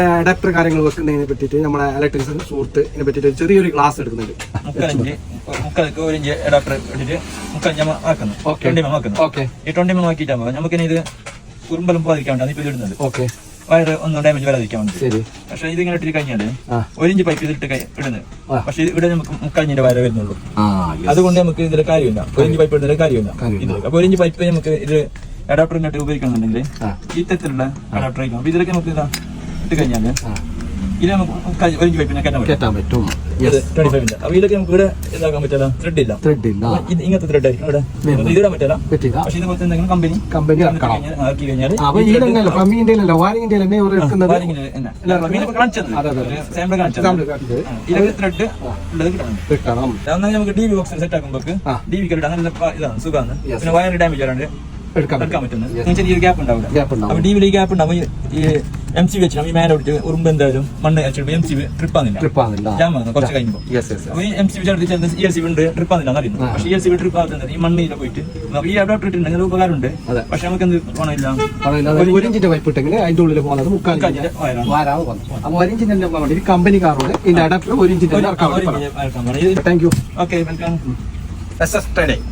Adapter കാര്യങ്ങൾ വെക്കുന്നതിനെ പറ്റിയിട്ട് നമ്മുടെ ഇലക്ട്രിക്സ് സുഹൃത്ത് ഇതിനെ പറ്റിയിട്ട് ചെറിയൊരു ക്ലാസ് എടുക്കുന്നുണ്ട്. മുക്കാലിഞ്ച് അഡാപ്റ്റർ ഇട്ടിട്ട് മുക്കാൽ ആക്കുന്നു. 20 mm ആക്കുന്നു. ഈ 20 mm ആക്കിയിട്ടാകുമ്പോൾ നമുക്കിനി ഇത് കുറുമ്പലും പോകാതിരിക്കാൻ വേണ്ടി ഇപ്പൊ ഇടുന്നത്. വയറ് ഒന്നും ഡാമേജ് വരാതിരിക്കാൻ വേണ്ടി. പക്ഷെ ഇതിങ്ങനെ ഇട്ടിട്ട് കഴിഞ്ഞാല് 1 ഇഞ്ച് പൈപ്പ് ഇതിട്ട് ഇടുന്നത്. പക്ഷെ ഇവിടെ നമുക്ക് 3/4 ഇഞ്ചിന്റെ വയറ് വരുന്നുള്ളൂ. അതുകൊണ്ട് നമുക്ക് ഇതിൽ കാര്യമില്ല. 1 ഇഞ്ച് പൈപ്പ് ഇടുന്നതിൽ കാര്യമില്ല. അപ്പൊ 1 ഇഞ്ച് പൈപ്പ് നമുക്ക് ഇത് അഡാപ്റ്ററിനായിട്ട് ഉപയോഗിക്കണമെന്നുണ്ടെങ്കിൽ ഈ തരത്തിലുള്ള അഡാപ്റ്റർ ആയിരിക്കും. അപ്പൊ ഇതിലൊക്കെ നമുക്ക് ഇട്ട് കഴിഞ്ഞാല് ഇത് നമുക്ക് 1 ഇഞ്ച് പൈപ്പിനെ കയറ്റാൻ പറ്റും. 25 അപ്പൊ ഇതൊക്കെ നമുക്ക് ഇവിടെ ഇതാക്കാൻ പറ്റില്ല. ത്രെഡ് ഇല്ല. ഇങ്ങനത്തെ ത്രെഡ് ആയിരിക്കും ഇവിടെ ഇതിടാൻ പറ്റില്ല. പക്ഷെ ഇതുപോലത്തെ എന്തെങ്കിലും കമ്പനി ആക്കി കഴിഞ്ഞാൽ ഇതൊക്കെ ത്രെഡ് ഉള്ളത് കിട്ടണം. എന്നാൽ നമുക്ക് DV ബോക്സ് സെറ്റ് ആക്കുമ്പോൾ DV കിട്ടാൻ നല്ല ഇതാണ്, സുഖമാണ്. പിന്നെ വയർ ഡാമേജ് വരാണ്ട് എടുക്കാൻ പറ്റുന്നത്. ചെറിയൊരു ഗ്യാപ്പ് ഉണ്ടാവില്ല. അപ്പൊ DV ഗ്യാപ്പ് ഉണ്ടാവും. ഈ MC വെച്ച് ഈ മേലെ വിട്ട് ഉറുമ്പ് എന്തായാലും മണ്ണ് വെച്ചിട്ട് MC ട്രിപ്പ് ആകുന്നില്ല. ജാമാണ് കുറച്ച് കഴിയുമ്പോൾ. അപ്പൊ ഈ MC വെച്ചാൽ ELCB ഉണ്ട്, ട്രിപ്പ് ആകുന്നില്ല എന്നറിയുന്നു. പക്ഷെ ELCB ട്രിപ്പ് ആകുന്നത് ഈ മണ്ണിൽ പോയിട്ട് ഈ അഡാപ്റ്റർ ഇട്ടുണ്ടെങ്കിൽ ഉപകാരമുണ്ട്. പക്ഷെ നമുക്ക് എന്ത് ഗുണമില്ല. 1 ഇഞ്ചിന്റെ പൈപ്പ് ഇട്ടെങ്കിൽ അതിന്റെ ഉള്ളിൽ പോകുന്നത് 3/4 ഇഞ്ചിന്റെ വയറാണ്. അപ്പൊ 1 ഇഞ്ചിന്റെ കമ്പനി കാറുണ്ട്. ഇതിന്റെ അഡാപ്റ്റർ 1 ഇഞ്ചിന്റെ. Thank you. Okay, welcome. SS Trading.